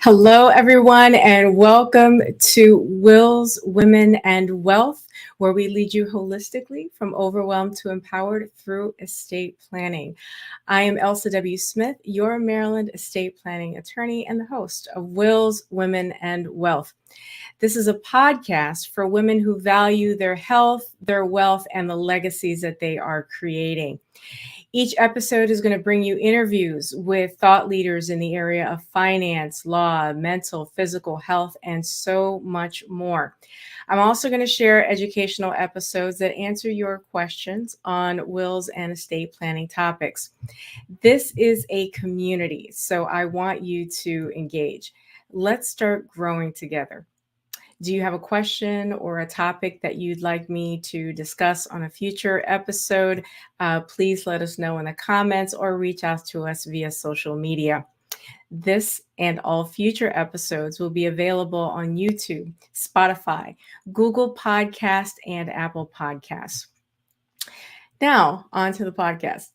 Hello, everyone, and welcome to Wills, Women, and Wealth, where we lead you holistically from overwhelmed to empowered through estate planning. I am Elsa W. Smith, your Maryland estate planning attorney and the host of Wills, Women, and Wealth. This is a podcast for women who value their health, their wealth, and the legacies that they are creating. Each episode is going to bring you interviews with thought leaders in the area of finance, law, mental, physical health, and so much more. I'm also going to share educational episodes that answer your questions on wills and estate planning topics. This is a community, so I want you to engage. Let's start growing together. Do you have a question or a topic that you'd like me to discuss on a future episode? Please let us know in the comments or reach out to us via social media. This and all future episodes will be available on YouTube, Spotify, Google Podcast, and Apple Podcasts. Now, on to the podcast.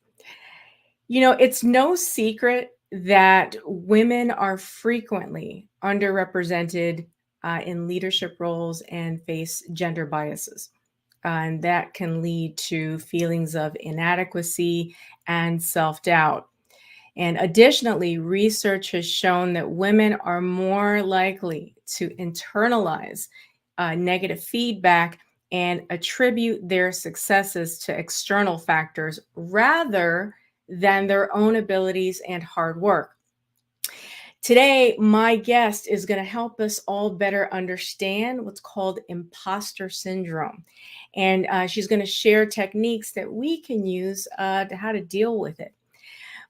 You know, it's no secret that women are frequently underrepresented in leadership roles and face gender biases. And that can lead to feelings of inadequacy and self-doubt. And additionally, research has shown that women are more likely to internalize negative feedback and attribute their successes to external factors rather than their own abilities and hard work. Today, my guest is going to help us all better understand what's called imposter syndrome. And she's going to share techniques that we can use to how to deal with it.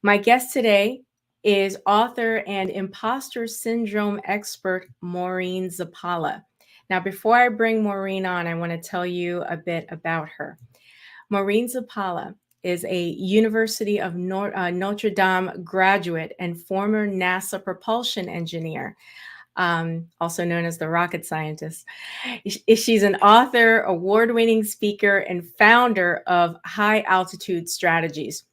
My guest today is author and imposter syndrome expert, Maureen Zappala. Now, before I bring Maureen on, I want to tell you a bit about her. Maureen Zappala is a University of Notre Dame graduate and former NASA propulsion engineer, also known as the rocket scientist. She's an author, award-winning speaker, and founder of High Altitude Strategies.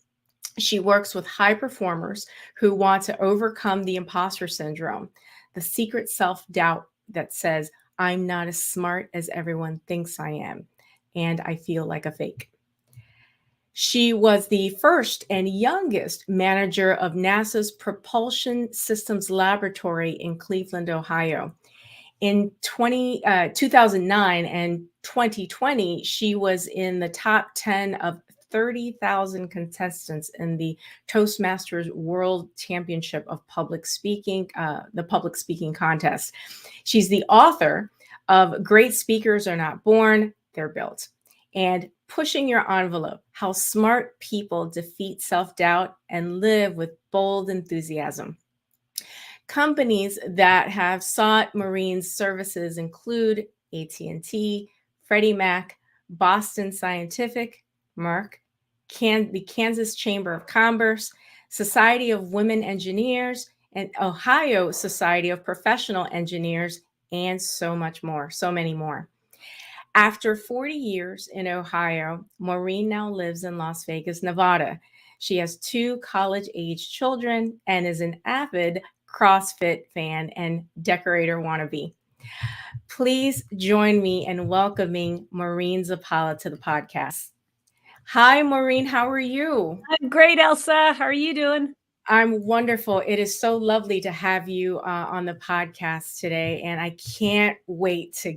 She works with high performers who want to overcome the imposter syndrome, the secret self-doubt that says, I'm not as smart as everyone thinks I am, and I feel like a fake. She was the first and youngest manager of NASA's Propulsion Systems Laboratory in Cleveland, Ohio. In 2009 and 2020, she was in the top 10 of 30,000 contestants in the Toastmasters World Championship of Public Speaking, the public speaking contest. She's the author of Great Speakers Are Not Born, They're Built, and Pushing Your Envelope, How Smart People Defeat Self-Doubt and Live with Bold Enthusiasm. Companies that have sought Maureen's services include AT&T, Freddie Mac, Boston Scientific, Merck, the Kansas Chamber of Commerce, Society of Women Engineers, and Ohio Society of Professional Engineers, and so much more, so many more. After 40 years in Ohio, Maureen now lives in Las Vegas, Nevada. She has 2 college-age children and is an avid CrossFit fan and decorator wannabe. Please join me in welcoming Maureen Zappala to the podcast. Hi, Maureen. How are you? I'm great, Elsa. How are you doing? I'm wonderful. It is so lovely to have you on the podcast today, and I can't wait to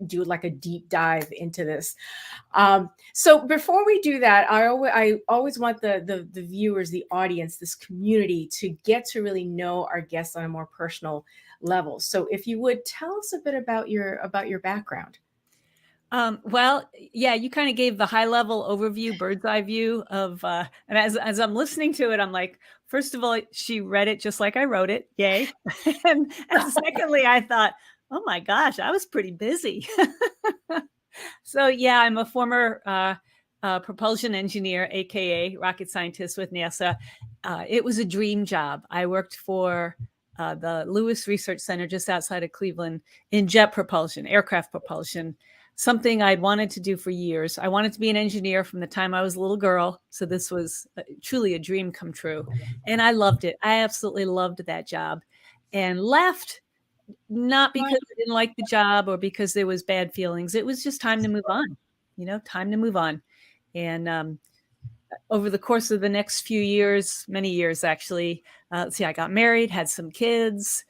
do like a deep dive into this. So before we do that, I always want the viewers, the audience, this community to get to really know our guests on a more personal level. So if you would tell us a bit about your background. Well, yeah, you kind of gave the high level overview, bird's eye view of, and as I'm listening to it, I'm like, first of all, she read it just like I wrote it. Yay. and secondly, I thought, oh my gosh, I was pretty busy. So yeah, I'm a former propulsion engineer, AKA rocket scientist with NASA. It was a dream job. I worked for the Lewis Research Center just outside of Cleveland in jet propulsion, aircraft propulsion. Something I'd wanted to do for years. I wanted to be an engineer from the time I was a little girl. So this was truly a dream come true. And I loved it. I absolutely loved that job. and left, not because I didn't like the job or because there was bad feelings. It was just time to move on, time to move on. And over the course of the next few years, many years actually, I got married, had some kids,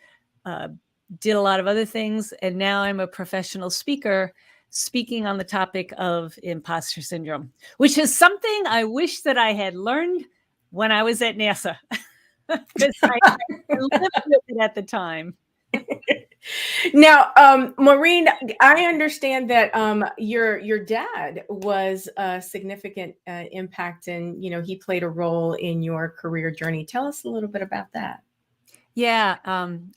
did a lot of other things. And now I'm a professional speaker speaking on the topic of imposter syndrome, which is something I wish that I had learned when I was at NASA. Because I lived with it at the time. Now, Maureen, I understand that your dad was a significant impact, and he played a role in your career journey. Tell us a little bit about that. Yeah,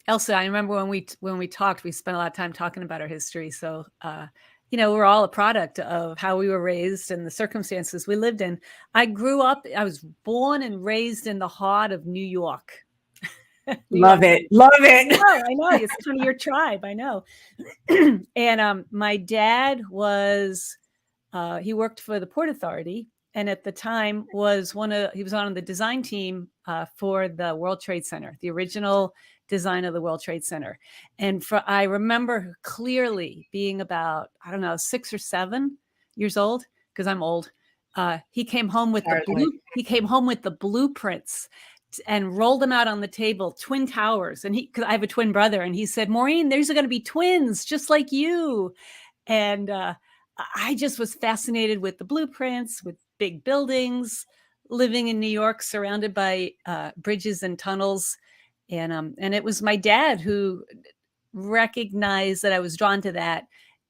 Elsa, I remember when we talked, we spent a lot of time talking about our history. So, we're all a product of how we were raised and the circumstances we lived in. I was born and raised in the heart of New York. Love it. I know. It's kind of your tribe. I know. And my dad he worked for the Port Authority, and at the time he was on the design team for the World Trade Center, the original design of the World Trade Center. And I remember clearly being about, 6 or 7 years old, because I'm old. He came home with the blueprints and rolled them out on the table, twin towers. And because I have a twin brother, and he said, "Maureen, there's going to be twins just like you." And I just was fascinated with the blueprints, with big buildings, living in New York, surrounded by bridges and tunnels. And it was my dad who recognized that I was drawn to that.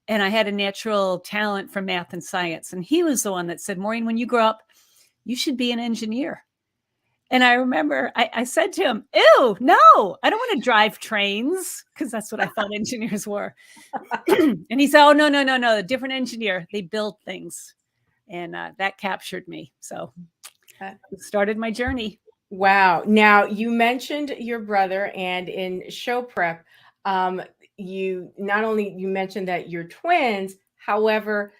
And I had a natural talent for math and science. And he was the one that said, "Maureen, when you grow up, you should be an engineer." And I remember I said to him, "Ew, no, I don't want to drive trains," because that's what I thought engineers were. And he said, "Oh, no, a different engineer. They build things." And that captured me. So it started my journey. Wow. Now, you mentioned your brother, and in show prep, you mentioned that you're twins. However,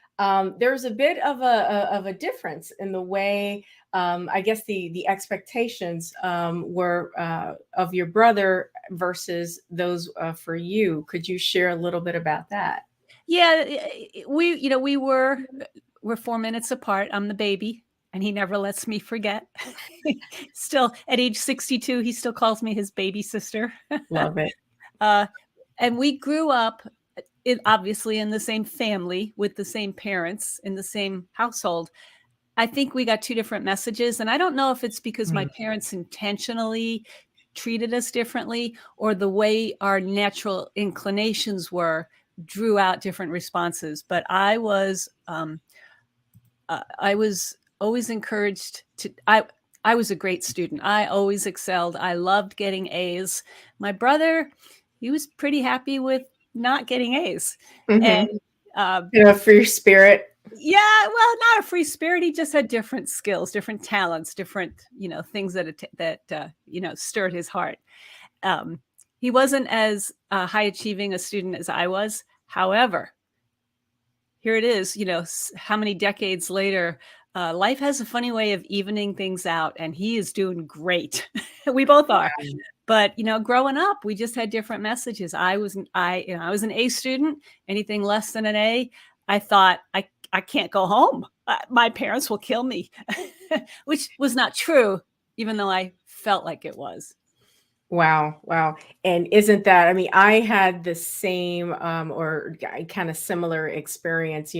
there's a bit of a difference in the way, I guess the expectations were of your brother versus those for you. Could you share a little bit about that? Yeah, we're 4 minutes apart. I'm the baby, and he never lets me forget. Still, at age 62, he still calls me his baby sister. Love it. And we grew up obviously in the same family with the same parents in the same household. I think we got two different messages. And I don't know if it's because my parents intentionally treated us differently, or the way our natural inclinations drew out different responses. But I was always encouraged to, I was a great student. I always excelled. I loved getting A's. My brother, he was pretty happy with not getting A's. And a free spirit. Yeah, well, not a free spirit. He just had different skills, different talents, different, things that stirred his heart. He wasn't as high achieving a student as I was. However, here it is, how many decades later, life has a funny way of evening things out, and he is doing great. We both are. But, growing up, we just had different messages. I was an A student. Anything less than an A, I thought I can't go home. My parents will kill me, which was not true, even though I felt like it was. Wow. And isn't that, I had the same or kind of similar experience,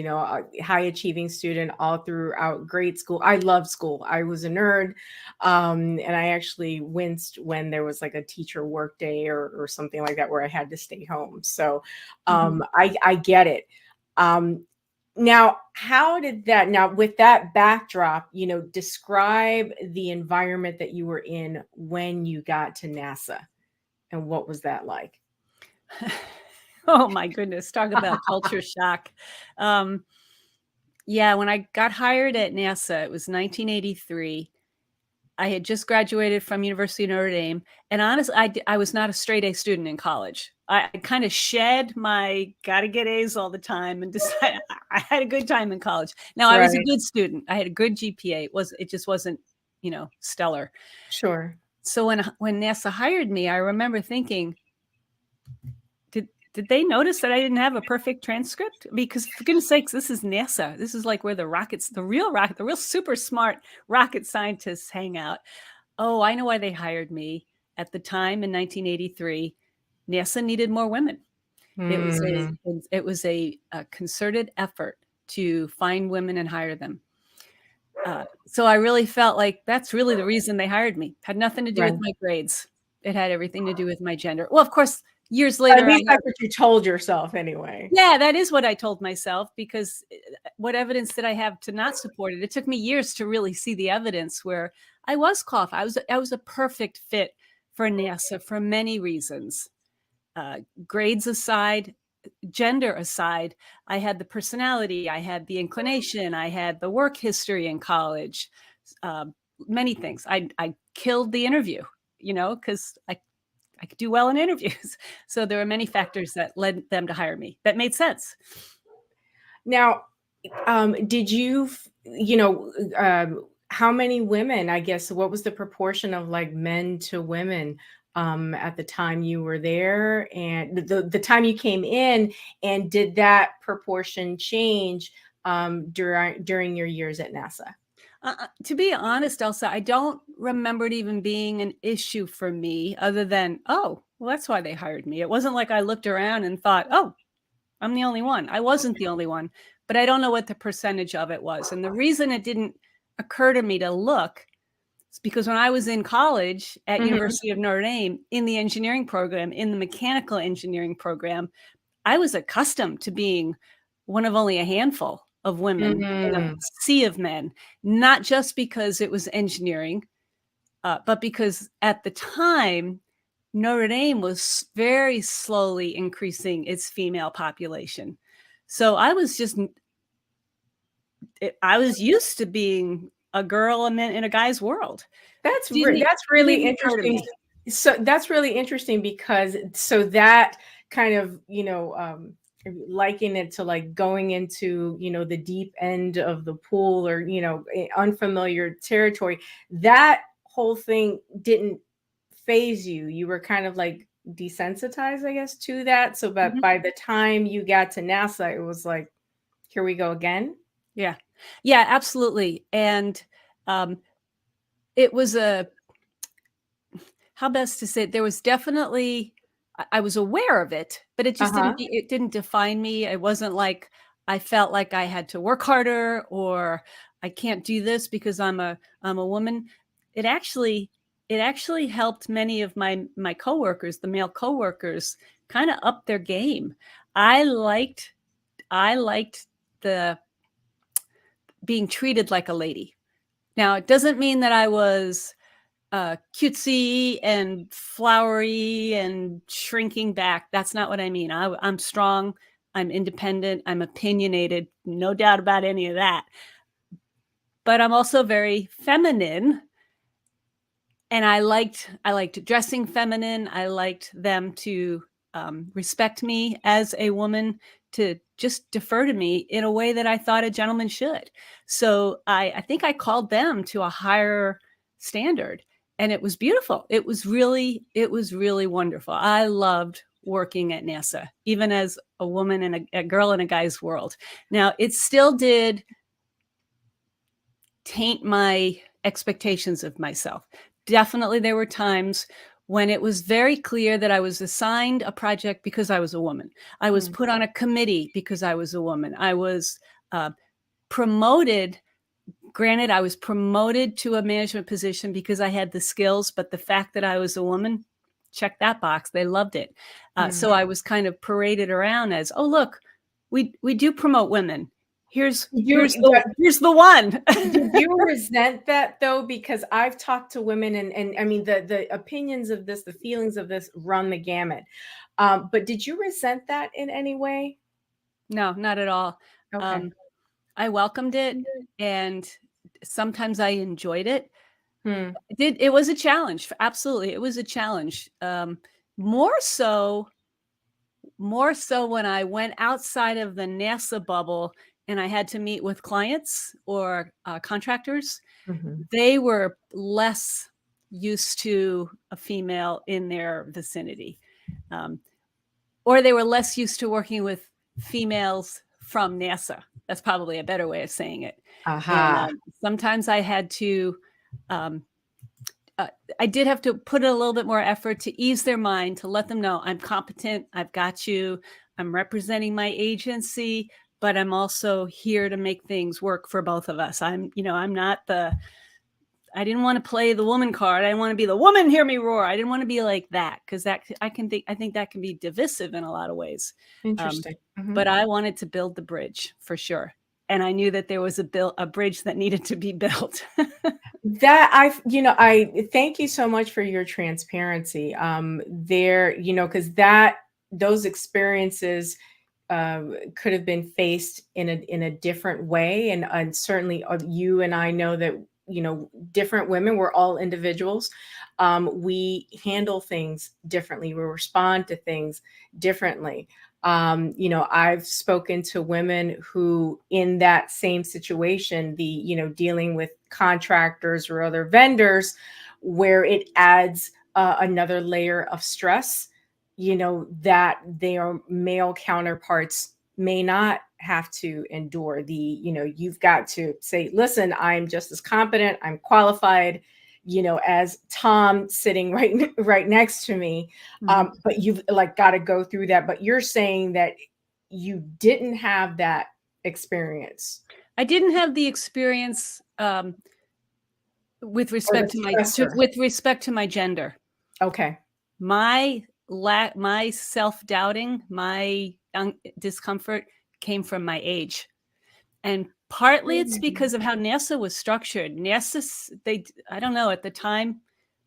high achieving student all throughout grade school. I loved school. I was a nerd. And I actually winced when there was like a teacher work day or something like that where I had to stay home. So I get it. Now, with that backdrop, describe the environment that you were in when you got to NASA, and what was that like? Oh my goodness. Talk about culture shock. Yeah, when I got hired at NASA, it was 1983. I had just graduated from University of Notre Dame. And honestly, I was not a straight A student in college. I kind of shed my got to get A's all the time and decided I had a good time in college. Now, I was a good student. I had a good GPA. It just wasn't, stellar. Sure. So when NASA hired me, I remember thinking, did they notice that I didn't have a perfect transcript? Because for goodness sakes, this is NASA. This is like where the real super smart rocket scientists hang out. Oh, I know why they hired me. At the time in 1983, NASA needed more women. It was a concerted effort to find women and hire them. So I really felt like that's really the reason they hired me. Had nothing to do with my grades. It had everything to do with my gender. Well, of course, years later, at least that's what you told yourself anyway. Yeah, that is what I told myself, because what evidence did I have to not support it? It took me years to really see the evidence where I was qualified. I was a perfect fit for NASA for many reasons. Grades aside, gender aside, I had the personality, I had the inclination, I had the work history in college, many things. I killed the interview, because I could do well in interviews. So there were many factors that led them to hire me that made sense. Now, did you, how many women, I guess, what was the proportion of like men to women at the time you were there and the time you came in, and did that proportion change during your years at NASA? To be honest, Elsa, I don't remember it even being an issue for me other than, oh, well, that's why they hired me. It wasn't like I looked around and thought, oh, I'm the only one. I wasn't the only one, but I don't know what the percentage of it was. And the reason it didn't occur to me to look is because when I was in college at University of Notre Dame in the engineering program, in the mechanical engineering program, I was accustomed to being one of only a handful of women in a sea of men, not just because it was engineering, but because at the time, Notre Dame was very slowly increasing its female population. So I was used to being a girl in a guy's world. That's really interesting. So that's really interesting because that kind of, liken it to like going into, the deep end of the pool or, unfamiliar territory. That whole thing didn't phase you. You were kind of like desensitized, I guess, to that. So but by the time you got to NASA, it was like, here we go again. Yeah, absolutely. And it was how best to say it? There was definitely, I was aware of it, but it just didn't define me. It wasn't like I felt like I had to work harder or I can't do this because I'm a woman. It actually helped many of my coworkers, the male coworkers, kind of up their game. I liked the being treated like a lady. Now, it doesn't mean that I was cutesy and flowery and shrinking back. That's not what I mean. I'm strong. I'm independent. I'm opinionated. No doubt about any of that. But I'm also very feminine. And I liked dressing feminine. I liked them to respect me as a woman, to just defer to me in a way that I thought a gentleman should. So I think I called them to a higher standard. And it was beautiful. It was really wonderful. I loved working at NASA, even as a woman and a girl in a guy's world. Now, it still did taint my expectations of myself. Definitely, there were times when it was very clear that I was assigned a project because I was a woman. I was put on a committee because I was a woman. I was promoted. Granted, I was promoted to a management position because I had the skills, but the fact that I was a woman, check that box. They loved it. So I was kind of paraded around as, oh, look, we do promote women. Here's the one. Did you resent that though? Because I've talked to women and I mean, the opinions of this, the feelings of this run the gamut. But did you resent that in any way? No, not at all. Okay. I welcomed it, and sometimes I enjoyed it. It was a challenge. Absolutely. It was a challenge. More so when I went outside of the NASA bubble and I had to meet with clients or contractors. They were less used to a female in their vicinity. Or they were less used to working with females from NASA. That's probably a better way of saying it. Aha. And sometimes I had to, I did have to put in a little bit more effort to ease their mind, to let them know I'm competent, I've got you, I'm representing my agency, but I'm also here to make things work for both of us. I'm not I didn't want to play the woman card. I didn't want to be the woman, hear me roar. I didn't want to be like that, because I think that can be divisive in a lot of ways. Interesting. But I wanted to build the bridge for sure. And I knew that there was a bridge that needed to be built. I thank you so much for your transparency. Because those experiences could have been faced in a different way, and certainly you and I know that different women, we're all individuals. We handle things differently. We respond to things differently. I've spoken to women who, in that same situation, dealing with contractors or other vendors, where it adds another layer of stress, that their male counterparts may not have to endure. You've got to say, listen, I'm just as competent, I'm qualified, as Tom sitting right next to me. But you've got to go through that. But you're saying that you didn't have that experience. I didn't have the experience with respect to my gender. Okay. My self-doubting, my discomfort came from my age. And partly it's because of how NASA was structured. I don't know, at the time,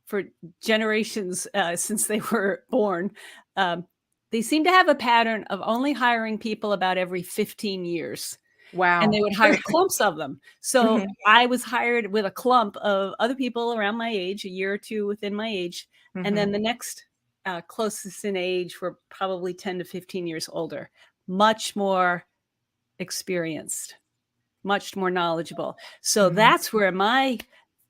for generations since they were born, they seem to have a pattern of only hiring people about every 15 years. Wow. And they would hire clumps of them. So I was hired with a clump of other people around my age, a year or two within my age. And then the next closest in age were probably 10 to 15 years older, much more experienced, much more knowledgeable. So that's where my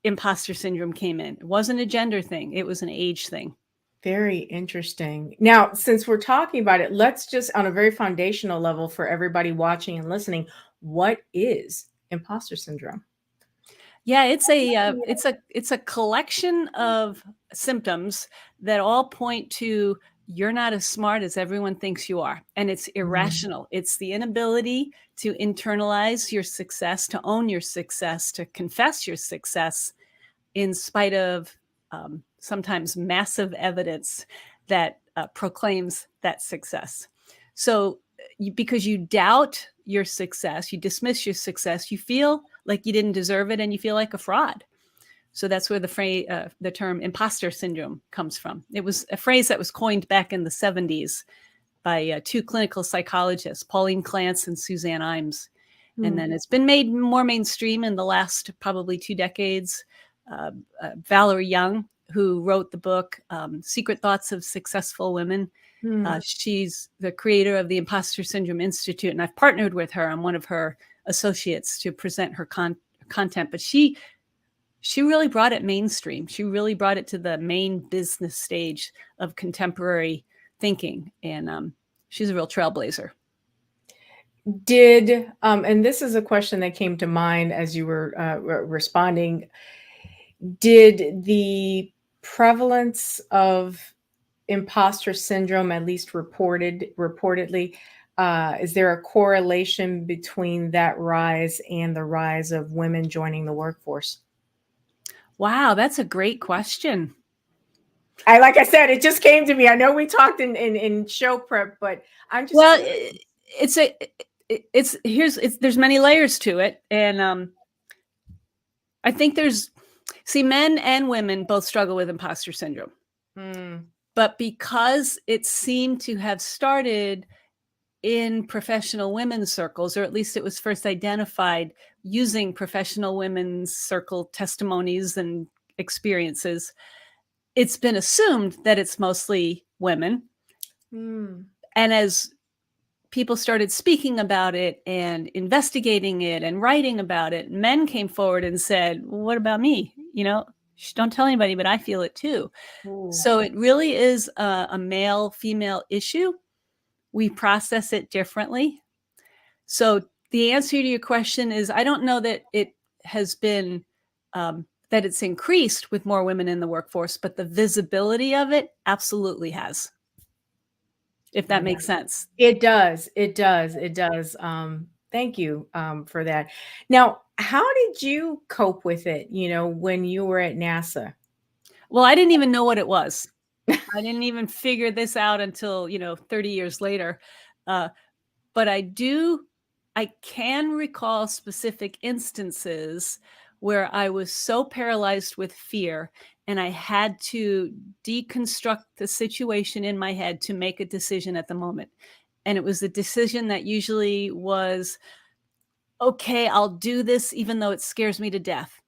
imposter syndrome came in. It wasn't a gender thing. It was an age thing. Very interesting. Now, since we're talking about it, let's just, on a very foundational level for everybody watching and listening, what is imposter syndrome? Yeah, it's a collection of symptoms that all point to you're not as smart as everyone thinks you are. And it's irrational. It's the inability to internalize your success, to own your success, to confess your success, in spite of sometimes massive evidence that proclaims that success. So because you doubt your success, you dismiss your success, you feel like you didn't deserve it, and you feel like a fraud. So that's where the term imposter syndrome comes from. It was a phrase that was coined back in the 70s by two clinical psychologists, Pauline Clance and Suzanne Imes. And then it's been made more mainstream in the last probably 2 decades. Valerie Young, who wrote the book Secret Thoughts of Successful Women, she's the creator of the Impostor Syndrome Institute, and I've partnered with her. I'm one of her associates to present her content. But she really brought it mainstream. She really brought it to the main business stage of contemporary thinking, and she's a real trailblazer. And this is a question that came to mind as you were responding, did the prevalence of imposter syndrome, at least reportedly, is there a correlation between that rise and the rise of women joining the workforce? Wow, that's a great question. Like I said, it just came to me. I know we talked in show prep, but I'm just there's many layers to it, and I think men and women both struggle with imposter syndrome. But because it seemed to have started in professional women's circles, or at least it was first identified using professional women's circle testimonies and experiences, it's been assumed that it's mostly women. And as people started speaking about it and investigating it and writing about it, men came forward and said, well, what about me? Shh, don't tell anybody, but I feel it too. Ooh. So it really is a male-female issue. We process it differently. So the answer to your question is, I don't know that it has been, that it's increased with more women in the workforce, but the visibility of it absolutely has. If that makes sense. It does. It does. It does. Thank you for that. Now, how did you cope with it, when you were at NASA? Well, I didn't even know what it was. I didn't even figure this out until, 30 years later. But I can recall specific instances where I was so paralyzed with fear and I had to deconstruct the situation in my head to make a decision at the moment. And it was a decision that usually was, okay, I'll do this even though it scares me to death.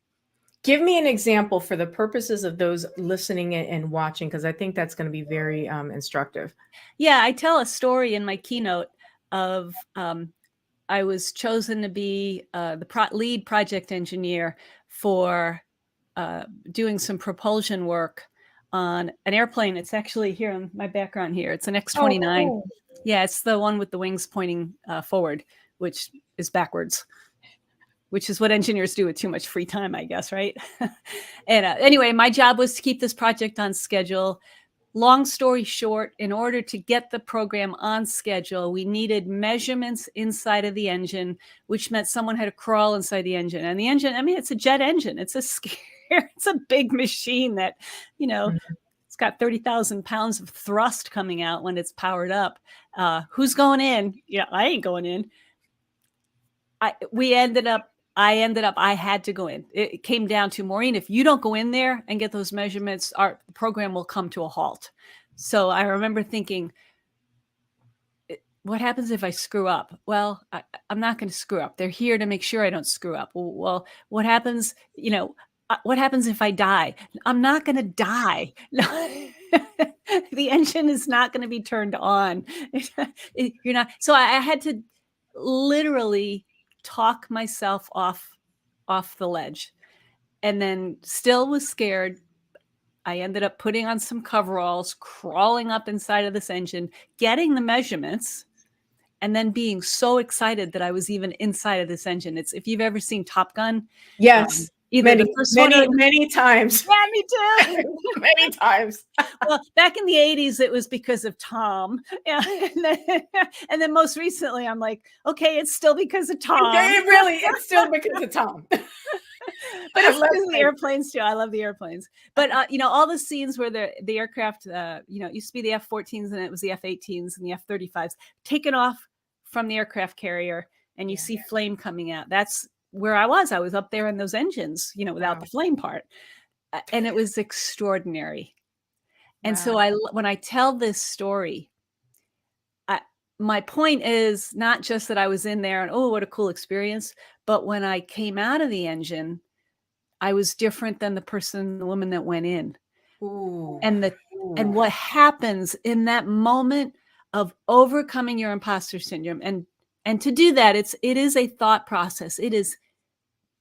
Give me an example for the purposes of those listening and watching, because I think that's going to be very instructive. Yeah, I tell a story in my keynote of I was chosen to be the lead project engineer for doing some propulsion work on an airplane. It's actually here in my background here. It's an X-29. Oh. Yeah, it's the one with the wings pointing forward, which is backwards, which is what engineers do with too much free time, I guess, right? And anyway, my job was to keep this project on schedule. Long story short, in order to get the program on schedule, we needed measurements inside of the engine, which meant someone had to crawl inside the engine. And the engine, I mean, it's a jet engine. It's it's a big machine that, it's got 30,000 pounds of thrust coming out when it's powered up. Who's going in? Yeah, I ain't going in. I had to go in. It came down to, Maureen, if you don't go in there and get those measurements, our program will come to a halt. So I remember thinking, what happens if I screw up? Well, I'm not going to screw up. They're here to make sure I don't screw up. Well, what happens, what happens if I die? I'm not going to die. The engine is not going to be turned on. You're not. So I had to literally talk myself off the ledge, and then still was scared. I ended up putting on some coveralls, crawling up inside of this engine, getting the measurements, and then being so excited that I was even inside of this engine. It's, if you've ever seen Top Gun. Yes. Either the first one or many times. Yeah, me too. Many times. Well, back in the 80s, it was because of Tom. Yeah. And then most recently, I'm like, okay, it's still because of Tom. It's still because of Tom. But it's because of the airplanes too. I love the airplanes. But all the scenes where the aircraft, it used to be the F-14s and it was the F-18s and the F-35s taken off from the aircraft carrier, and you see flame coming out. That's where I was. I was up there in those engines, without the flame part, and it was extraordinary. And so when I tell this story, my point is not just that I was in there and, oh, what a cool experience, but when I came out of the engine, I was different than the woman that went in. Ooh. And what happens in that moment of overcoming your imposter syndrome, and to do that, it is a thought process. It is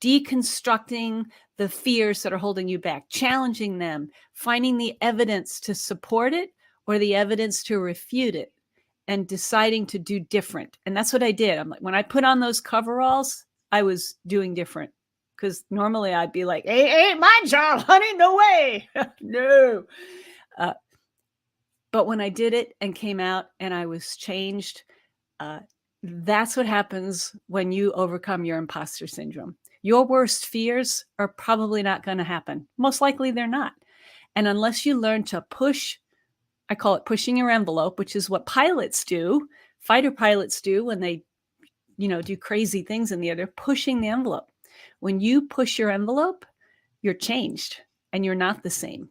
deconstructing the fears that are holding you back, challenging them, finding the evidence to support it or the evidence to refute it, and deciding to do different. And that's what I did. I'm like, when I put on those coveralls, I was doing different, because normally I'd be like, hey, ain't my job, honey, no way. No. But when I did it and came out and I was changed, that's what happens when you overcome your imposter syndrome. Your worst fears are probably not going to happen. Most likely they're not. And unless you learn to push, I call it pushing your envelope, which is what pilots do, fighter pilots do when they, do crazy things in the air. They're pushing the envelope. When you push your envelope, you're changed and you're not the same.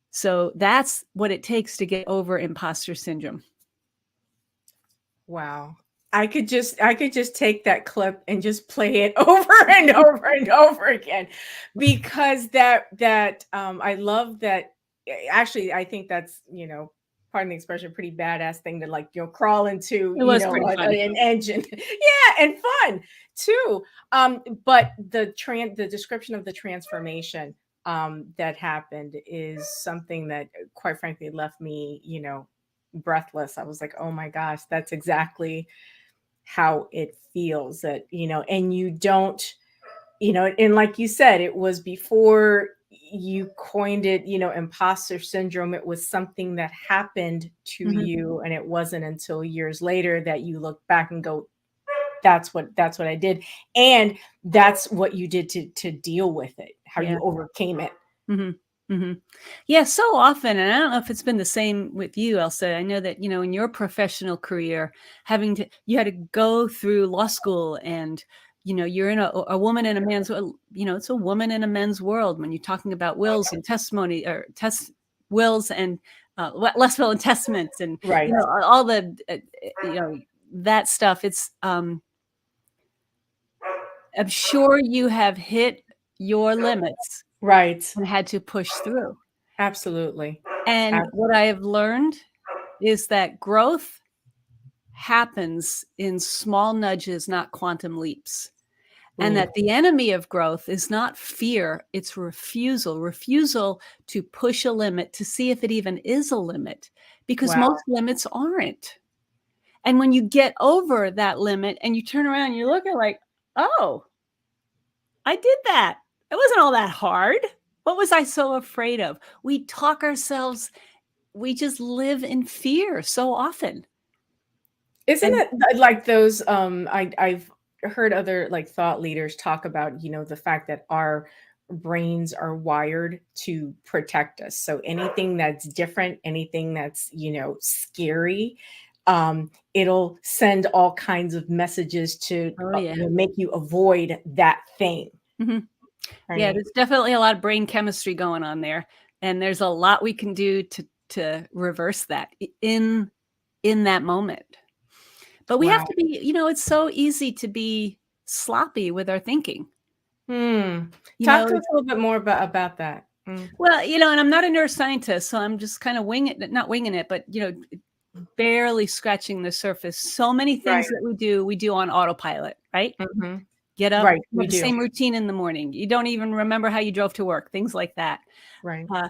So that's what it takes to get over imposter syndrome. Wow. I could just take that clip and just play it over and over and over again, because I love that. Actually, I think that's, pardon the expression, pretty badass thing to crawl into, an engine. Yeah, and fun too. But the description of the transformation, that happened is something that, quite frankly, left me, breathless. I was like, oh my gosh, that's exactly how it feels. That, and you don't, and like you said, it was before you coined it, imposter syndrome. It was something that happened to Mhm. you, and it wasn't until years later that you look back and go, that's what I did. And that's what you did to deal with it, how Yeah. you overcame it. Mhm. Mhm. Yeah, so often, and I don't know if it's been the same with you, Elsa. I know that, in your professional career, you had to go through law school and, you're in a woman in a man's, it's a woman in a men's world when you're talking about wills and testimony or wills and less will and testaments and, Right. all the, that stuff. I'm sure you have hit your limits Right. and had to push through. Absolutely. And what I have learned is that growth happens in small nudges, not quantum leaps. And Ooh, that the enemy of growth is not fear, it's refusal to push a limit to see if it even is a limit, because wow. most limits aren't. And when you get over that limit and you turn around and you look at like, oh, I did that. It wasn't all that hard. What was I so afraid of? We talk ourselves, we just live in fear so often. Isn't And it like those, I've heard other like thought leaders talk about, the fact that our brains are wired to protect us. So anything that's different, anything that's, scary, it'll send all kinds of messages to oh yeah. make you avoid that thing. Mhm. Yeah, Right. there's definitely a lot of brain chemistry going on there, and there's a lot we can do to reverse that in that moment. But we have Wow. to be, it's so easy to be sloppy with our thinking. Hmm. You Talk know, to us a little bit more about that. Mm. well, and I'm not a neuroscientist, so I'm just kind of not winging it, but barely scratching the surface. So many things Right. that we do on autopilot, right? Hmm. Get up, Right. We have the do. same routine in the morning. You don't even remember how you drove to work, things like that. Right. Uh,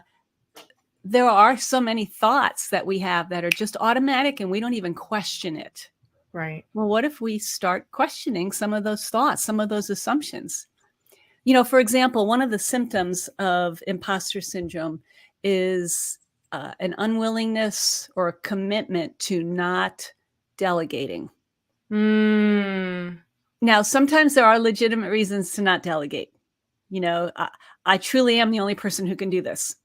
there are so many thoughts that we have that are just automatic and we don't even question it. Right. Well, what if we start questioning some of those thoughts, some of those assumptions? For example, one of the symptoms of imposter syndrome is an unwillingness or a commitment to not delegating. Mm. Now, sometimes there are legitimate reasons to not delegate. I truly am the only person who can do this.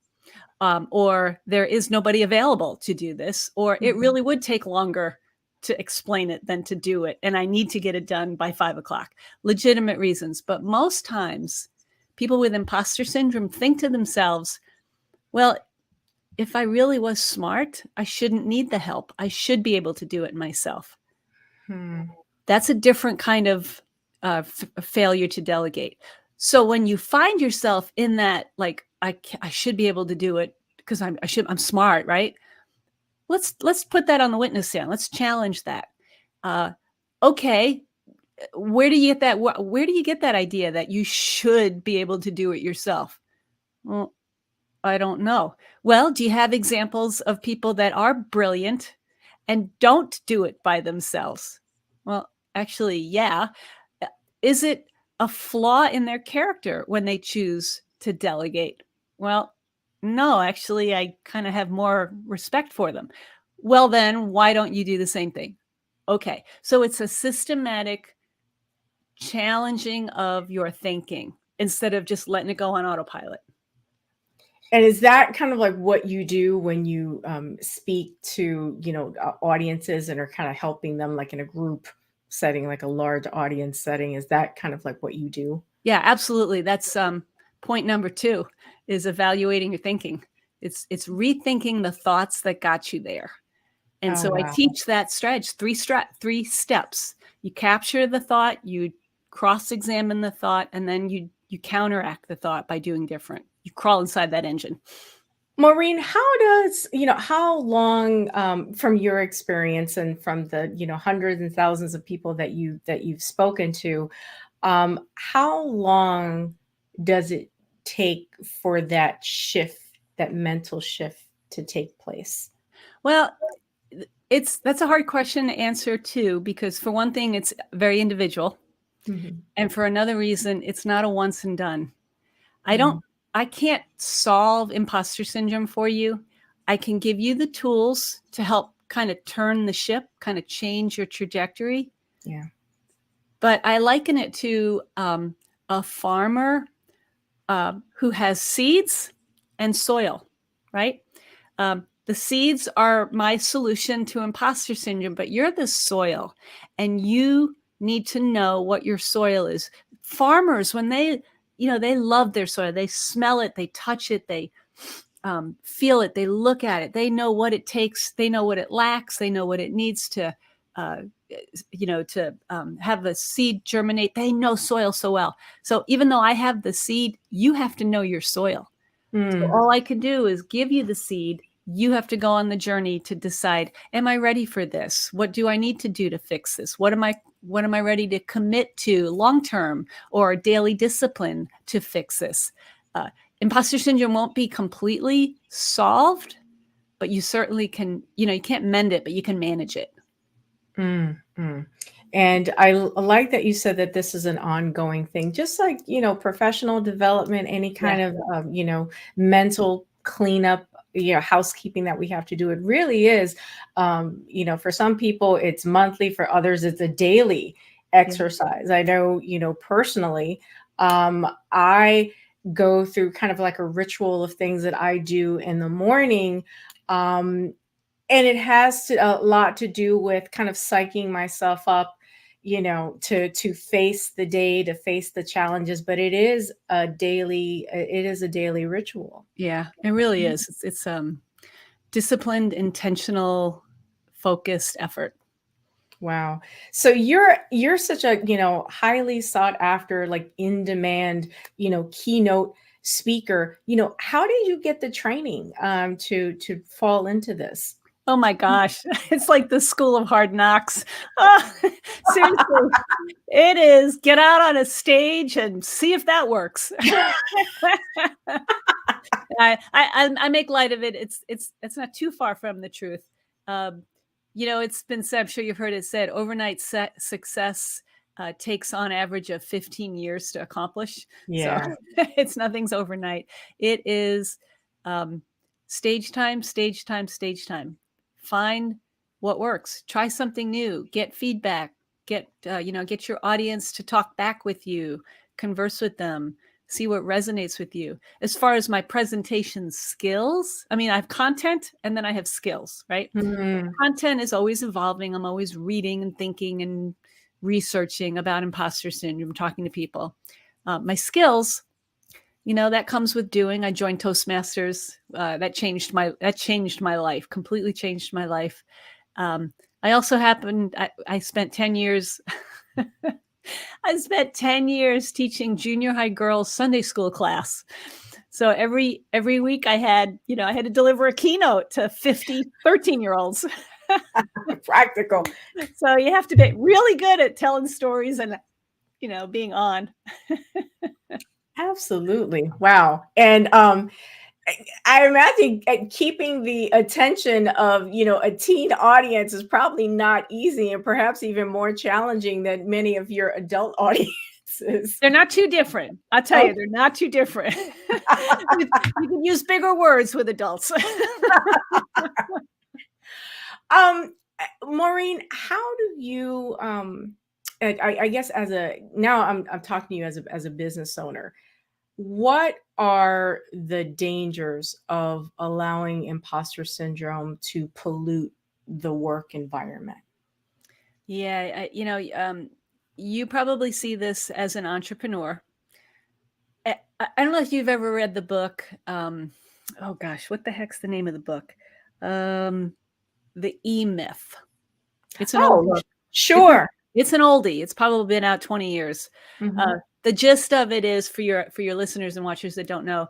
Or there is nobody available to do this, or it Mhm. really would take longer to explain it than to do it. And I need to get it done by 5 o'clock. Legitimate reasons. But most times, people with imposter syndrome think to themselves, well, if I really was smart, I shouldn't need the help. I should be able to do it myself. Hmm. That's a different kind of failure to delegate. So when you find yourself in that, like, I should be able to do it because I'm smart, right? Let's put that on the witness stand. Let's challenge that. Uh, okay, where do you get that? Where do you get that idea that you should be able to do it yourself? Well, I don't know. Well, do you have examples of people that are brilliant and don't do it by themselves? Well, actually, yeah. Uh, Is it a flaw in their character when they choose to delegate? Well, no, actually, I kind of have more respect for them. Well, then why don't you do the same thing? Okay. So it's a systematic challenging of your thinking instead of just letting it go on autopilot. And is that kind of like what you do when you speak to, audiences and are kind of helping them like in a group setting, like a large audience setting? Is that kind of like what you do? Yeah, absolutely. That's point number 2 is evaluating your thinking. It's rethinking the thoughts that got you there. And Oh, so I wow. teach that strategy, 3 steps. You capture the thought, you cross-examine the thought, and then you counteract the thought by doing different. You crawl inside that engine. Maureen, how long, from your experience and from the, hundreds and thousands of people that you've spoken to, how long does it take for that shift, that mental shift to take place? Well, that's a hard question to answer too, because for one thing, it's very individual. Mm-hmm. And for another reason, it's not a once and done. Mm-hmm. I can't solve imposter syndrome for you. I can give you the tools to help kind of turn the ship, kind of change your trajectory. Yeah. But I liken it to a farmer who has seeds and soil, right? The seeds are my solution to imposter syndrome, but you're the soil, and you need to know what your soil is. Farmers, when they love their soil, they smell it, they touch it, they feel it, they look at it, they know what it takes, they know what it lacks, they know what it needs to uh, have the seed germinate. They know soil so well. So even though I have the seed, you have to know your soil. So all I can do is give you the seed. You have to go on the journey to decide, am I ready for this? What do I need to do to fix this? What am I ready to commit to long-term or daily discipline to fix this? Imposter syndrome won't be completely solved, but you certainly can, you can't mend it, but you can manage it. Mm-hmm. And I like that you said that this is an ongoing thing, just like, professional development, any kind of, mental cleanup, housekeeping that we have to do. It really is, for some people it's monthly, for others it's a daily exercise. I know, personally, I go through kind of like a ritual of things that I do in the morning. And it has a lot to do with kind of psyching myself up, to face the day, to face the challenges. But it is a daily ritual. Yeah, it really is. It's disciplined, intentional, focused effort. Wow. So you're such a, highly sought after, like in demand, keynote speaker. How did you get the training to fall into this? Oh my gosh, it's like the school of hard knocks. Oh, seriously, it is. Get out on a stage and see if that works. I make light of it. It's not too far from the truth. It's been said, I'm sure you've heard it said, overnight success takes on average of 15 years to accomplish. Yeah. So nothing's overnight. It is stage time, stage time, stage time. Find what works. Try something new. Get feedback. Get your audience to talk back with you. Converse with them. See what resonates with you. As far as my presentation skills, I have content and then I have skills, right? Mm-hmm. Content is always evolving. I'm always reading and thinking and researching about imposter syndrome, talking to people. My skills, that comes with doing. I joined Toastmasters. That changed my life, completely changed my life. I also I spent 10 years I spent 10 years teaching junior high girls Sunday school class. So every week I had to deliver a keynote to 50 13-year-olds. Practical. So you have to be really good at telling stories and being on. Absolutely. Wow. And I imagine keeping the attention of, a teen audience is probably not easy, and perhaps even more challenging than many of your adult audiences. They're not too different. I'll tell you, they're not too different. You can use bigger words with adults. Maureen, how do you, I guess now I'm talking to you as a business owner. What are the dangers of allowing imposter syndrome to pollute the work environment? Yeah, you probably see this as an entrepreneur. I don't know if you've ever read the book. Oh gosh, what the heck's the name of the book? The E-Myth. It's an old book. Sure. It's an oldie. It's probably been out 20 years. Mm-hmm. The gist of it is, for your listeners and watchers that don't know,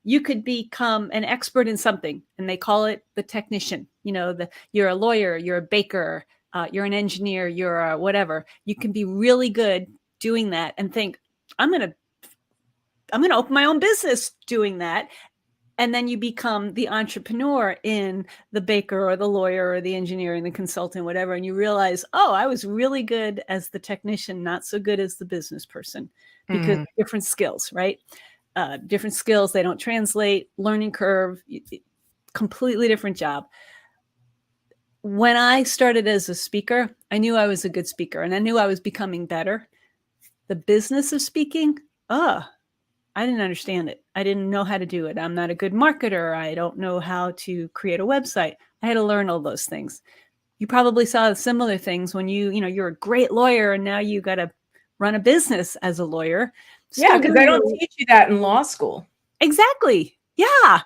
you could become an expert in something, and they call it the technician. You're a lawyer, you're a baker, you're an engineer, you're a whatever. You can be really good doing that and think, I'm going to I'm going to open my own business doing that. And then you become the entrepreneur in the baker or the lawyer or the engineer and the consultant, whatever. And you realize, oh, I was really good as the technician, not so good as the business person, because different skills, right? Different skills, they don't translate, learning curve, completely different job. When I started as a speaker, I knew I was a good speaker and I knew I was becoming better. The business of speaking, I didn't understand it. I didn't know how to do it. I'm not a good marketer. I don't know how to create a website. I had to learn all those things. You probably saw similar things when you're a great lawyer and now you got to run a business as a lawyer. Yeah, because they don't teach you that in law school. Exactly. Yeah.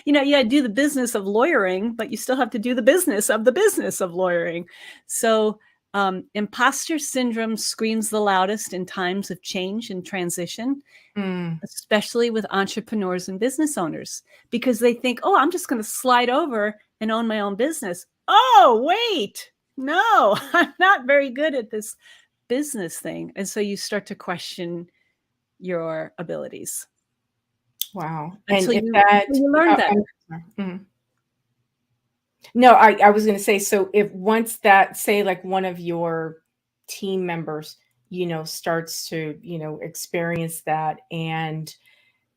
You got to do the business of lawyering, but you still have to do the business of lawyering. So imposter syndrome screams the loudest in times of change and transition, especially with entrepreneurs and business owners, because they think, oh, I'm just going to slide over and own my own business. Oh, wait, no, I'm not very good at this business thing. And so you start to question your abilities. Wow. Until and you learn that. No, I was going to say, so if once that, say like one of your team members, starts to, experience that, and,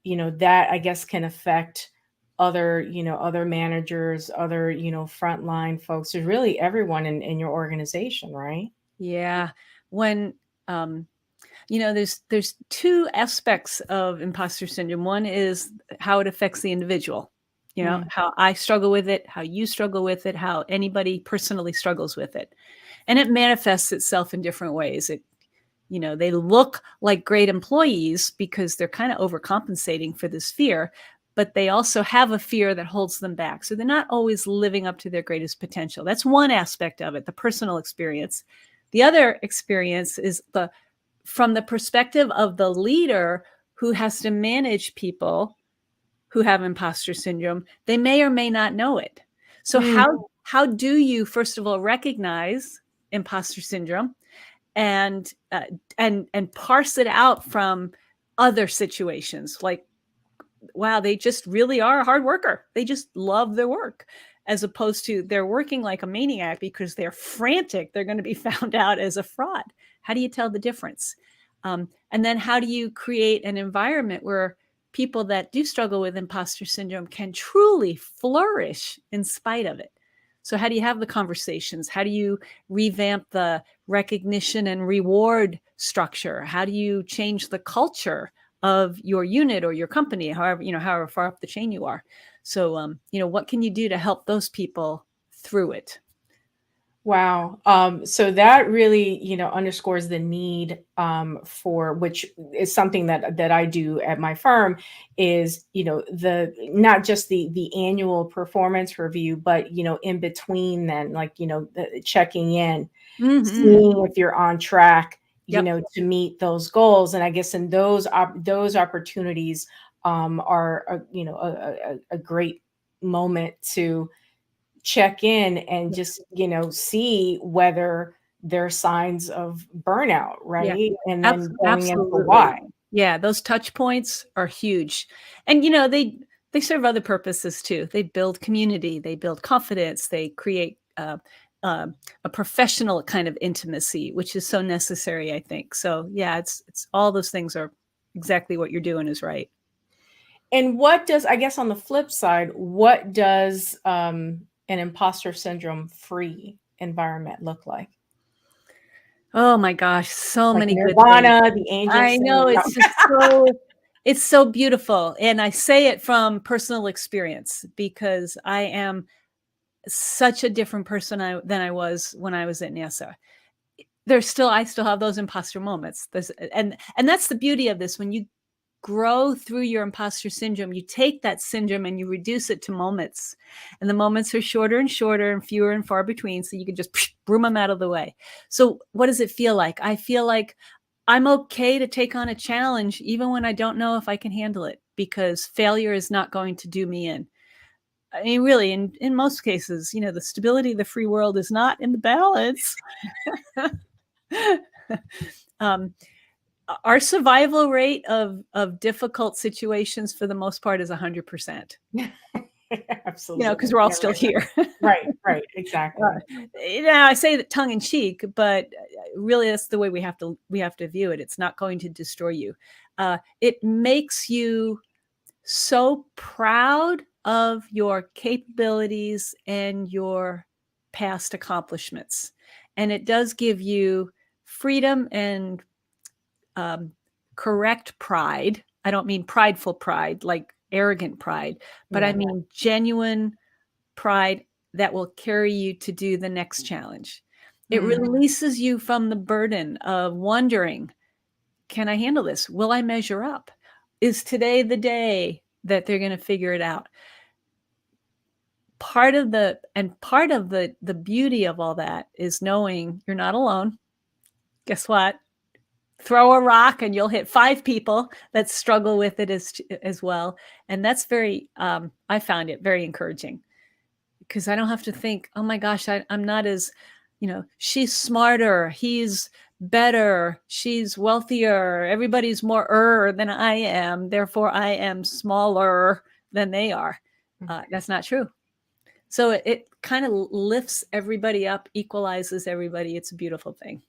that I guess can affect other, other managers, other, frontline folks, there's really everyone in your organization, right? Yeah. When, there's two aspects of imposter syndrome. One is how it affects the individual, how I struggle with it, how you struggle with it, how anybody personally struggles with it. And it manifests itself in different ways. They look like great employees because they're kind of overcompensating for this fear, but they also have a fear that holds them back. So they're not always living up to their greatest potential. That's one aspect of it, the personal experience. The other experience is from the perspective of the leader who has to manage people who have imposter syndrome. They may or may not know it. So how do you, first of all, recognize imposter syndrome and parse it out from other situations? Like, wow, they just really are a hard worker. They just love their work, as opposed to they're working like a maniac because they're frantic. They're going to be found out as a fraud. How do you tell the difference? And then how do you create an environment where people that do struggle with imposter syndrome can truly flourish in spite of it? So how do you have the conversations? How do you revamp the recognition and reward structure? How do you change the culture of your unit or your company, however far up the chain you are? So, what can you do to help those people through it? Wow. So that really, underscores the need for, which is something that I do at my firm, is, the not just the annual performance review, but, in between then, like, the checking in, seeing if you're on track, to meet those goals. And I guess in those opportunities are, a great moment to check in and just, see whether there are signs of burnout, right? Yeah, And then going into absolutely. why. Yeah, those touch points are huge. And they serve other purposes too. They build community, they build confidence, they create a professional kind of intimacy, which is so necessary, I think. So yeah, it's all those things are exactly what you're doing is right. And what does, I guess on the flip side, what does an imposter syndrome free environment look like? Oh my gosh, so Like many good things. Nirvana, the angels. I know, it's just it's so beautiful. And I say it from personal experience because I am such a different person than I was when I was at NASA. I still have those imposter moments. And that's the beauty of this. When you grow through your imposter syndrome, you take that syndrome and you reduce it to moments. And the moments are shorter and shorter and fewer and far between. So you can just broom them out of the way. So what does it feel like? I feel like I'm okay to take on a challenge, even when I don't know if I can handle it, because failure is not going to do me in. I mean, really, in most cases, the stability of the free world is not in the balance. our survival rate of difficult situations for the most part is 100%. Absolutely. Because we're all Yeah, still right. here. Right, exactly. I say that tongue in cheek, but really that's the way we have to view it. It's not going to destroy you. It makes you so proud of your capabilities and your past accomplishments. And it does give you freedom and correct pride. I don't mean prideful pride, like arrogant pride, but I mean genuine pride that will carry you to do the next challenge. It releases you from the burden of wondering, can I handle this? Will I measure up? Is today the day that they're going to figure it out? Part of the beauty of all that is knowing you're not alone. Guess what? Throw a rock and you'll hit 5 people that struggle with it as well. And that's I found it very encouraging, because I don't have to think, oh my gosh, I'm not as, she's smarter, he's better, she's wealthier, everybody's more than I am, therefore I am smaller than they are. That's not true. So it kind of lifts everybody up, equalizes everybody. It's a beautiful thing.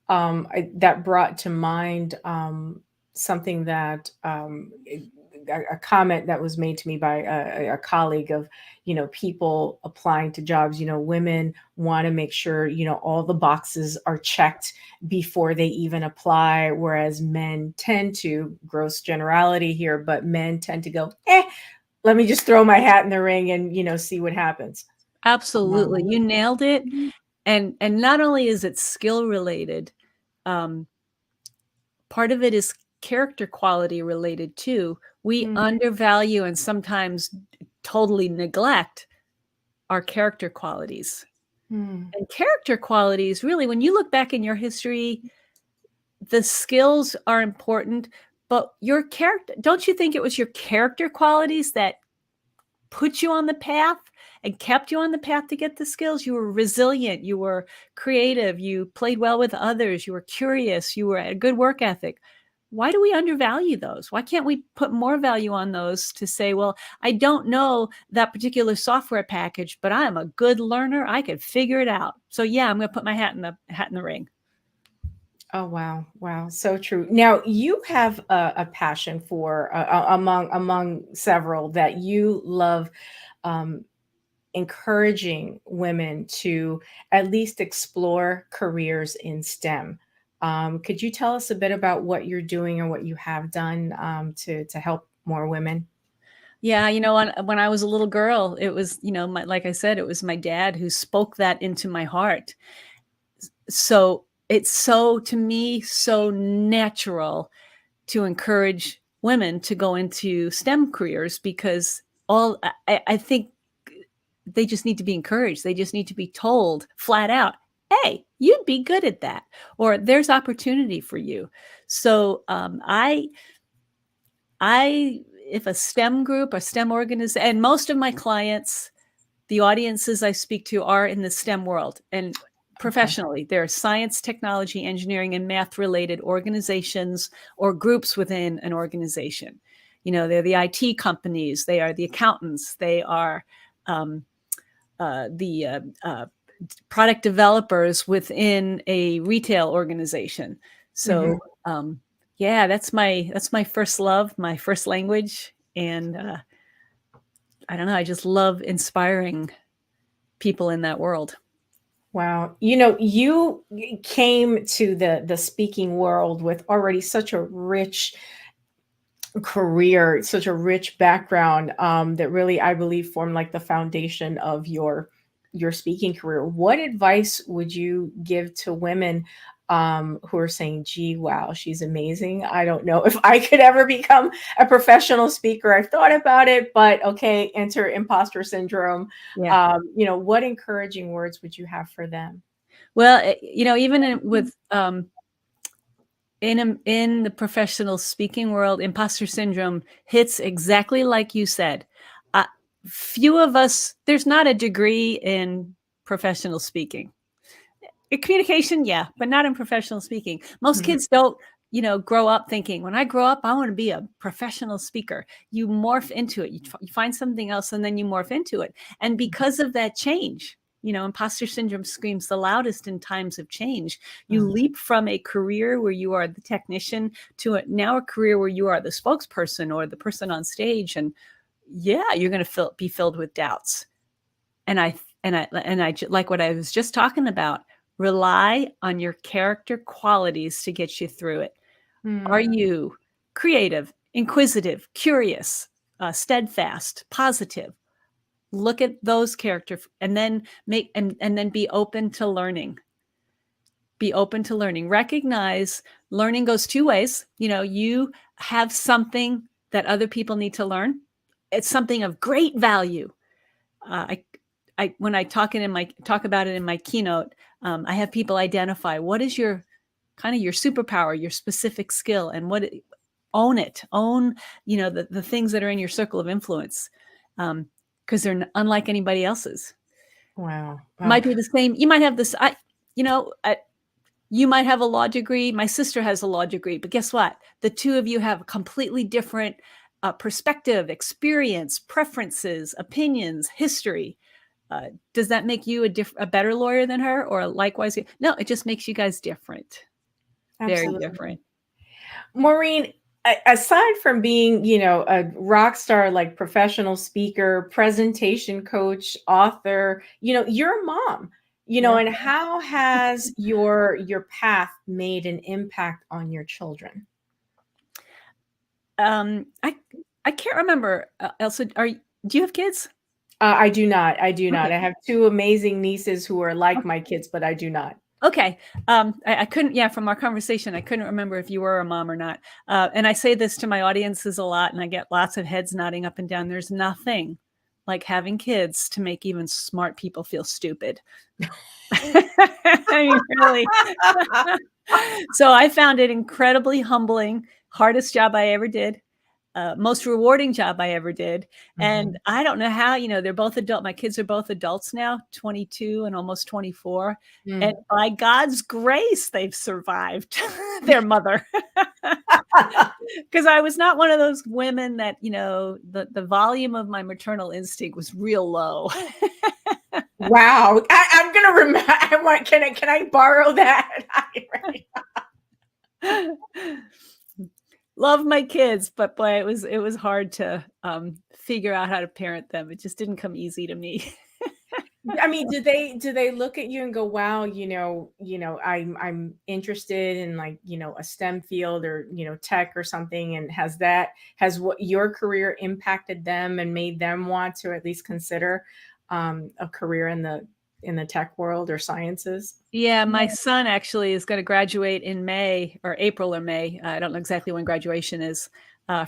That brought to mind something that a comment that was made to me by a colleague of, people applying to jobs. Women want to make sure, all the boxes are checked before they even apply, whereas men tend to, gross generality here, but men tend to go, let me just throw my hat in the ring and, see what happens. Absolutely. You nailed it. And not only is it skill related, part of it is character quality related too. We undervalue and sometimes totally neglect our character qualities. And character qualities, really, when you look back in your history, the skills are important, but your character, don't you think it was your character qualities that put you on the path and kept you on the path to get the skills? You were resilient, you were creative, you played well with others, you were curious, you were a good work ethic. Why do we undervalue those? Why can't we put more value on those to say, well, I don't know that particular software package, but I am a good learner. I can figure it out. So yeah, I'm going to put my hat in the ring. Oh, wow. Wow. So true. Now you have a passion for, among several, that you love, encouraging women to at least explore careers in STEM. Could you tell us a bit about what you're doing and what you have done to help more women? Yeah, when I was a little girl, it was, like I said, it was my dad who spoke that into my heart. So it's to me, so natural to encourage women to go into STEM careers, because I think they just need to be encouraged. They just need to be told flat out, hey, you'd be good at that, or there's opportunity for you. So if a STEM group, a STEM organization, and most of my clients, the audiences I speak to are in the STEM world and professionally. They're science, technology, engineering, and math related organizations or groups within an organization. They're the IT companies, they are the accountants, they are the product developers within a retail organization. So yeah, that's my first love, my first language. And I don't know, I just love inspiring people in that world. Wow. You came to the speaking world with already such a rich career, such a rich background, that really, I believe, formed like the foundation of your speaking career. What advice would you give to women who are saying, gee, wow, she's amazing. I don't know if I could ever become a professional speaker. I've thought about it, but okay, enter imposter syndrome. Yeah. What encouraging words would you have for them? Well, even with in the professional speaking world, imposter syndrome hits exactly like you said. Few of us, there's not a degree in professional speaking. Communication, yeah, but not in professional speaking. Most kids don't, grow up thinking, when I grow up, I want to be a professional speaker. You morph into it. You find something else and then you morph into it. And because of that change, imposter syndrome screams the loudest in times of change. You leap from a career where you are the technician to now a career where you are the spokesperson or the person on stage. And yeah, you're going to be filled with doubts. And I like what I was just talking about. Rely on your character qualities to get you through it. Are you creative, inquisitive, curious, steadfast, positive? Look at those characters and then and then be open to learning. Be open to learning. Recognize learning goes two ways. You have something that other people need to learn. It's something of great value. When I talk about it in my keynote, I have people identify what is your superpower, your specific skill, and own it. Own, the things that are in your circle of influence, because they're unlike anybody else's. Wow. Might be the same. You might have this. You might have a law degree. My sister has a law degree, but guess what? The two of you have a completely different perspective, experience, preferences, opinions, history. Does that make you a better lawyer than her, or likewise? No, it just makes you guys different. Absolutely. Very different. Maureen, aside from being, a rock star, like professional speaker, presentation coach, author, you're a mom, and how has your path made an impact on your children? I can't remember. Elsa, do you have kids? I do not. I Okay. have two amazing nieces who are like my kids, but I do not. Okay. I couldn't, from our conversation, I couldn't remember if you were a mom or not. And I say this to my audiences a lot, and I get lots of heads nodding up and down. There's nothing like having kids to make even smart people feel stupid. I mean, really. So I found it incredibly humbling, hardest job I ever did. Most rewarding job I ever did. And I don't know how, they're both adult. My kids are both adults now, 22 and almost 24. And by God's grace, they've survived their mother. Because I was not one of those women that, the volume of my maternal instinct was real low. Wow. I'm going to remember. Can I borrow that? Love my kids, but boy, it was hard to figure out how to parent them. It just didn't come easy to me. I mean, do they look at you and go, wow, I'm interested in, like, a STEM field or, tech or something. And has what your career impacted them and made them want to at least consider a career in the tech world or sciences? Yeah, my son actually is going to graduate in May or April or May. I don't know exactly when graduation is,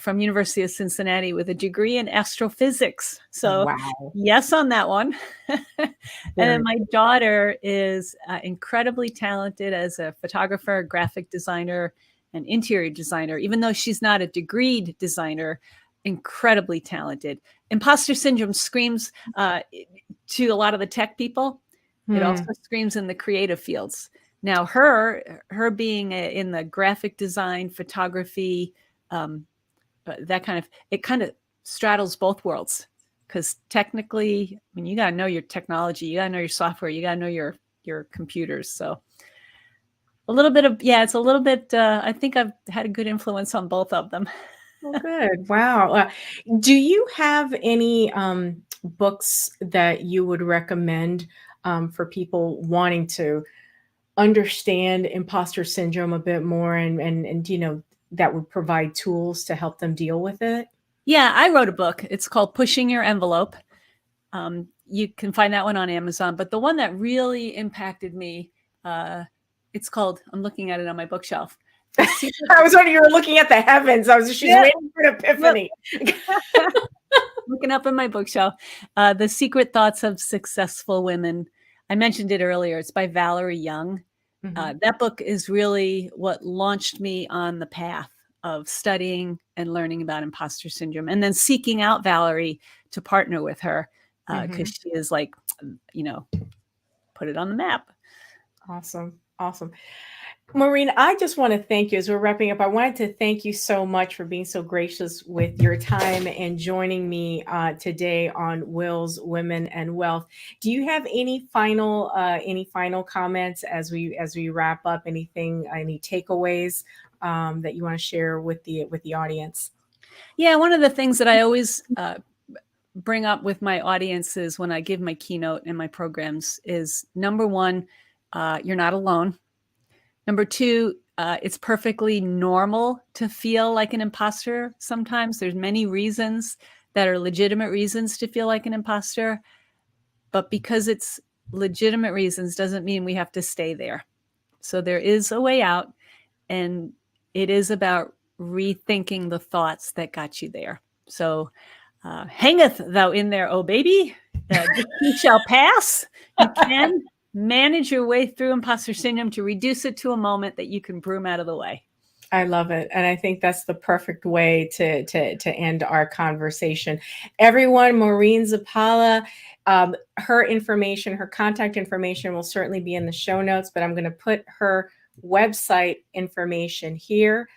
from University of Cincinnati with a degree in astrophysics. So Wow. yes on that one. And then my daughter is incredibly talented as a photographer, graphic designer, and interior designer, even though she's not a degreed designer. Incredibly talented. Imposter syndrome screams to a lot of the tech people. It also screams in the creative fields. Now, her being in the graphic design, photography, that it kind of straddles both worlds. Because technically, I mean, you got to know your technology, you got to know your software, you got to know your computers. So a little bit of, it's a little bit, I think I've had a good influence on both of them. Oh, good. Wow. Do you have any books that you would recommend for people wanting to understand imposter syndrome a bit more and that would provide tools to help them deal with it? Yeah, I wrote a book. It's called Pushing Your Envelope. You can find that one on Amazon. But the one that really impacted me, it's called, I'm looking at it on my bookshelf. I was wondering, you were looking at the heavens. She's waiting for an epiphany. Looking up in my bookshelf. The Secret Thoughts of Successful Women. I mentioned it earlier. It's by Valerie Young. That book is really what launched me on the path of studying and learning about imposter syndrome, and then seeking out Valerie to partner with her because she is like, put it on the map. Awesome. Awesome. Maureen, I just want to thank you as we're wrapping up. I wanted to thank you so much for being so gracious with your time and joining me today on Wills, Women, and Wealth. Do you have any final comments as we wrap up? Anything, any takeaways that you want to share with the audience? Yeah, one of the things that I always bring up with my audiences when I give my keynote and my programs is, number one, you're not alone. Number two, it's perfectly normal to feel like an imposter. Sometimes there's many reasons that are legitimate reasons to feel like an imposter, but because it's legitimate reasons doesn't mean we have to stay there. So there is a way out, and it is about rethinking the thoughts that got you there. So hangeth thou in there, oh baby, this too shall pass. You can manage your way through imposter syndrome to reduce it to a moment that you can broom out of the way. I love it. And I think that's the perfect way to end our conversation. Everyone, Maureen Zappala, her information, her contact information will certainly be in the show notes, but I'm going to put her website information here.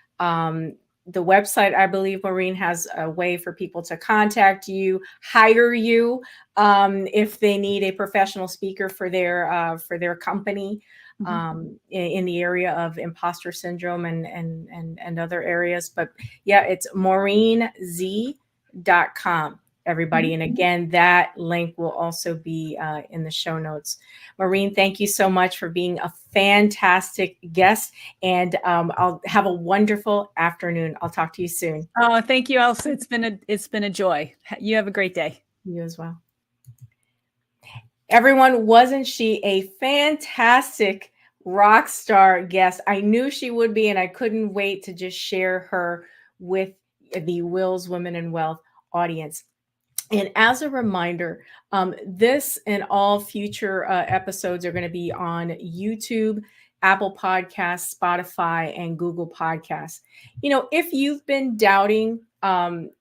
The website, I believe, Maureen, has a way for people to contact you, hire you if they need a professional speaker for their company. In the area of imposter syndrome and other areas. But yeah, it's MaureenZ.com, everybody. And again, that link will also be in the show notes. Maureen, thank you so much for being a fantastic guest. And I'll have a wonderful afternoon. I'll talk to you soon. Oh, thank you, Elsa. It's been a joy. You have a great day. You as well. Everyone, wasn't she a fantastic rock star guest? I knew she would be, and I couldn't wait to just share her with the Wills, Women, and Wealth audience. And as a reminder, this and all future episodes are going to be on YouTube, Apple Podcasts, Spotify, and Google Podcasts. You know, if you've been doubting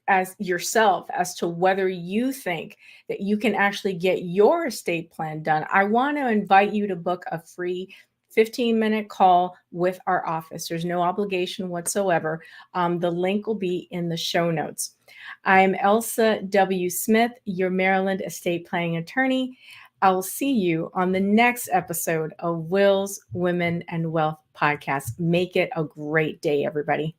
as yourself as to whether you think that you can actually get your estate plan done, I want to invite you to book a free 15-minute call with our office. There's no obligation whatsoever. The link will be in the show notes. I'm Elsa W. Smith, your Maryland estate planning attorney. I will see you on the next episode of Wills, Women, and Wealth podcast. Make it a great day, everybody.